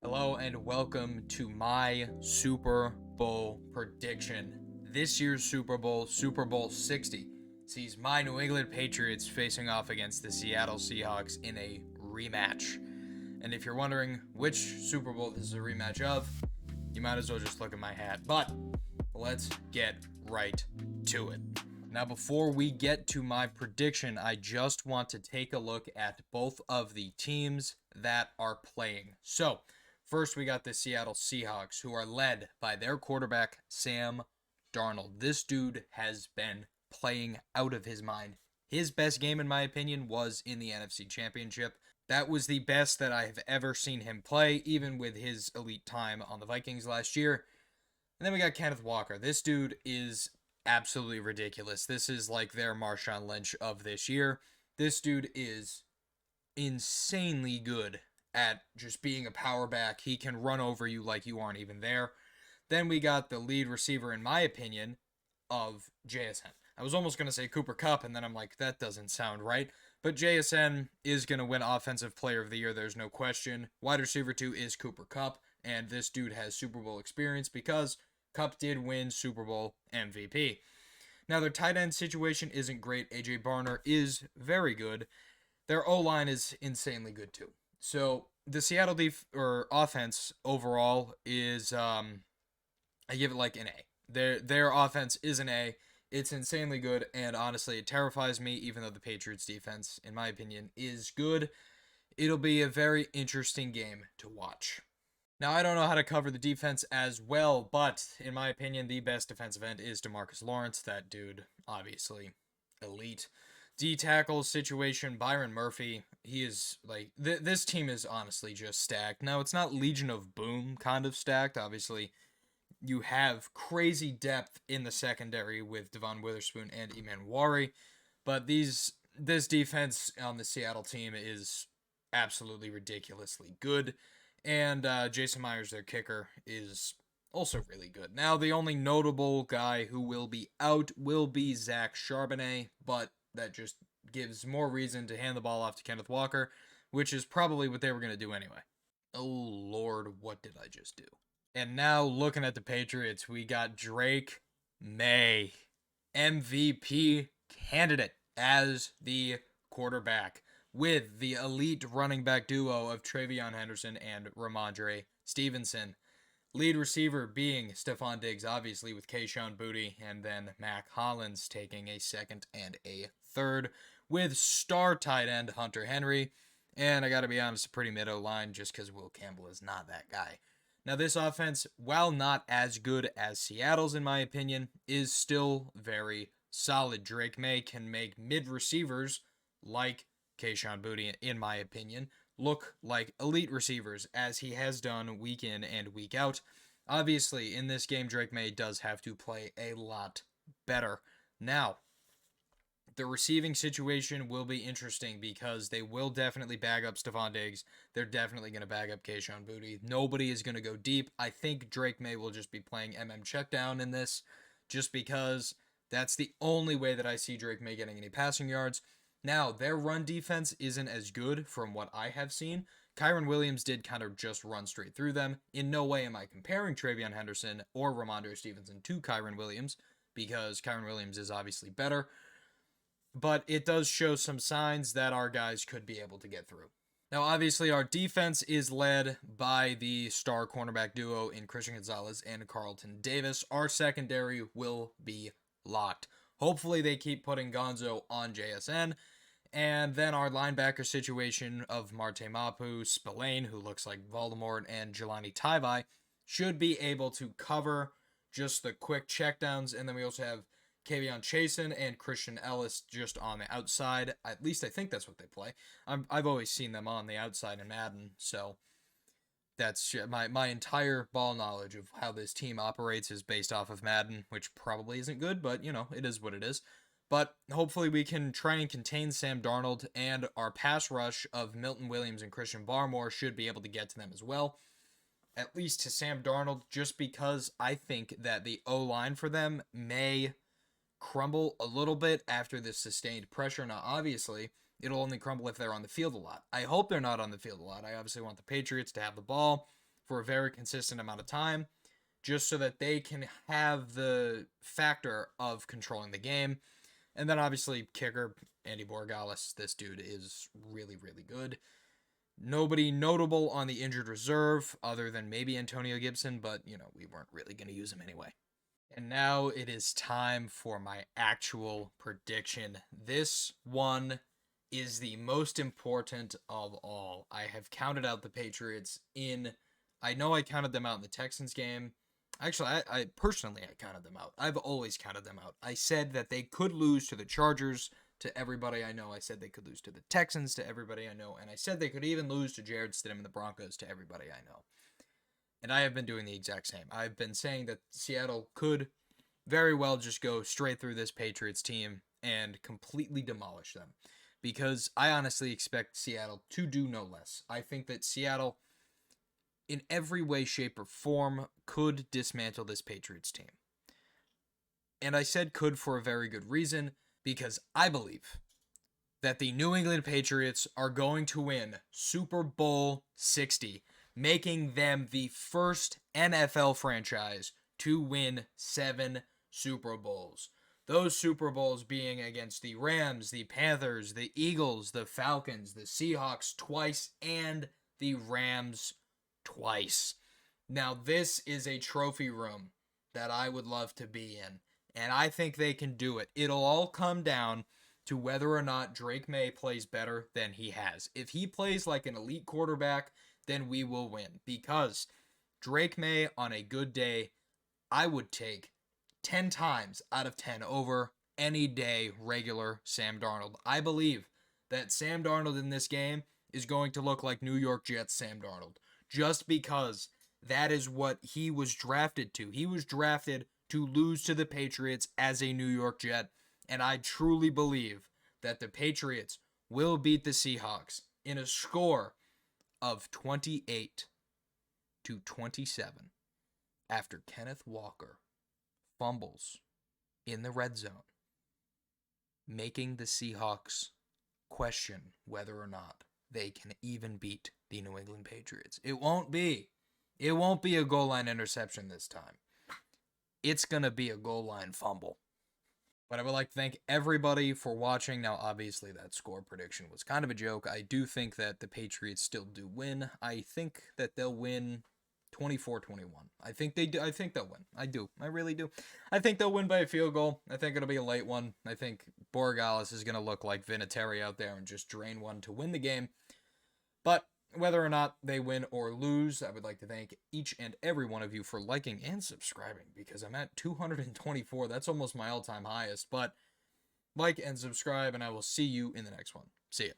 Hello and welcome to my Super Bowl prediction. This year's Super Bowl, Super Bowl 60, sees my New England Patriots facing off against the Seattle Seahawks in a rematch. And if you're wondering which Super Bowl this is a rematch of, you might as well just look at my hat. But let's get right to it. Now, before we get to my prediction, I just want to take a look at both of the teams that are playing. So, first, we got the Seattle Seahawks, who are led by their quarterback, Sam Darnold. This dude has been playing out of his mind. His best game, in my opinion, was in the NFC Championship. That was the best that I have ever seen him play, even with his elite time on the Vikings last year. And then we got Kenneth Walker. This dude is absolutely ridiculous. This is like their Marshawn Lynch of this year. This dude is insanely good at just being a power back. He can run over you like you aren't even there. Then we got the lead receiver, in my opinion, of JSN. I was almost going to say Cooper Kupp, and then I'm like, that doesn't sound right. But JSN is going to win Offensive Player of the Year, there's no question. Wide receiver 2 is Cooper Kupp, and this dude has Super Bowl experience because Kupp did win Super Bowl MVP. Now, their tight end situation isn't great. A.J. Barner is very good. Their O-line is insanely good, too. So, the Seattle offense overall is, I give it like an A. Their offense is an A. It's insanely good, and honestly, it terrifies me, even though the Patriots defense, in my opinion, is good. It'll be a very interesting game to watch. Now, I don't know how to cover the defense as well, but in my opinion, the best defensive end is DeMarcus Lawrence. That dude, obviously, elite. D-tackle situation, Byron Murphy, he is, like, this team is honestly just stacked. Now, it's not Legion of Boom kind of stacked. Obviously, you have crazy depth in the secondary with Devon Witherspoon and Eman Wari, but this defense on the Seattle team is absolutely ridiculously good. And Jason Myers, their kicker, is also really good. Now, the only notable guy who will be out will be Zach Charbonnet, but that just gives more reason to hand the ball off to Kenneth Walker, which is probably what they were going to do anyway. Oh, Lord, what did I just do? And now, looking at the Patriots, we got Drake May, MVP candidate as the quarterback, with the elite running back duo of Travion Henderson and Ramondre Stevenson. Lead receiver being Stephon Diggs, obviously, with Kayshon Boutte, and then Mac Hollins taking a second and a third, with star tight end Hunter Henry. And I gotta be honest, a pretty mid-O-line, just because Will Campbell is not that guy. Now, this offense, while not as good as Seattle's, in my opinion, is still very solid. Drake May can make mid-receivers like Kayshon Boutte, in my opinion, look like elite receivers, as he has done week in and week out. Obviously, in this game, Drake May does have to play a lot better. Now, the receiving situation will be interesting because they will definitely bag up Stephon Diggs. They're definitely going to bag up Kayshon Boutte. Nobody is going to go deep. I think Drake May will just be playing check down in this, just because that's the only way that I see Drake May getting any passing yards. Now, their run defense isn't as good from what I have seen. Kyren Williams did kind of just run straight through them. In no way am I comparing Travion Henderson or Ramondre Stevenson to Kyren Williams, because Kyren Williams is obviously better. But it does show some signs that our guys could be able to get through. Now, obviously, our defense is led by the star cornerback duo in Christian Gonzalez and Carlton Davis. Our secondary will be locked. Hopefully, they keep putting Gonzo on JSN. And then our linebacker situation of Marte Mapu, Spillane, who looks like Voldemort, and Jelani Tavai should be able to cover just the quick checkdowns. And then we also have Kavion Chasen and Christian Ellis just on the outside. At least I think that's what they play. I've always seen them on the outside in Madden, so that's my entire ball knowledge of how this team operates is based off of Madden, which probably isn't good, but, it is what it is. But hopefully we can try and contain Sam Darnold, and our pass rush of Milton Williams and Christian Barmore should be able to get to them as well. At least to Sam Darnold, just because I think that the O-line for them may crumble a little bit after this sustained pressure. Now, obviously, it'll only crumble if they're on the field a lot. I hope they're not on the field a lot. I obviously want the Patriots to have the ball, for a very consistent amount of time, just so that they can have the factor of controlling the game. And then obviously kicker Andy Borregales. This dude is really, really good. Nobody notable on the injured reserve other than maybe Antonio Gibson, but we weren't really going to use him anyway. And now it is time for my actual prediction. This one is the most important of all. I have counted out the Patriots I know I counted them out in the Texans game. Actually, I personally counted them out. I've always counted them out. I said that they could lose to the Chargers, to everybody I know. I said they could lose to the Texans, to everybody I know. And I said they could even lose to Jared Stidham and the Broncos, to everybody I know. And I have been doing the exact same. I've been saying that Seattle could very well just go straight through this Patriots team and completely demolish them. Because I honestly expect Seattle to do no less. I think that Seattle, in every way, shape, or form, could dismantle this Patriots team. And I said could for a very good reason, because I believe that the New England Patriots are going to win Super Bowl 60, making them the first NFL franchise to win 7 Super Bowls. Those Super Bowls being against the Rams, the Panthers, the Eagles, the Falcons, the Seahawks twice, and the Rams twice. Now, this is a trophy room that I would love to be in, and I think they can do it. It'll all come down to whether or not Drake May plays better than he has. If he plays like an elite quarterback, then we will win, because Drake May on a good day, I would take 10 times out of 10 over any day regular Sam Darnold. I believe that Sam Darnold in this game is going to look like New York Jets Sam Darnold, just because that is what he was drafted to. He was drafted to lose to the Patriots as a New York Jet, and I truly believe that the Patriots will beat the Seahawks in a score of 28-27 after Kenneth Walker fumbles in the red zone, making the Seahawks question whether or not they can even beat the New England Patriots. It won't be a goal line interception this time. It's going to be a goal line fumble. But I would like to thank everybody for watching. Now, obviously, that score prediction was kind of a joke. I do think that the Patriots still do win. I think that they'll win 24-21. I think they do. I think they'll win. I do. I really do. I think they'll win by a field goal. I think it'll be a late one. I think Borregales is going to look like Vinatieri out there and just drain one to win the game. But whether or not they win or lose, I would like to thank each and every one of you for liking and subscribing, because I'm at 224. That's almost my all-time highest. But like and subscribe, and I will see you in the next one. See ya.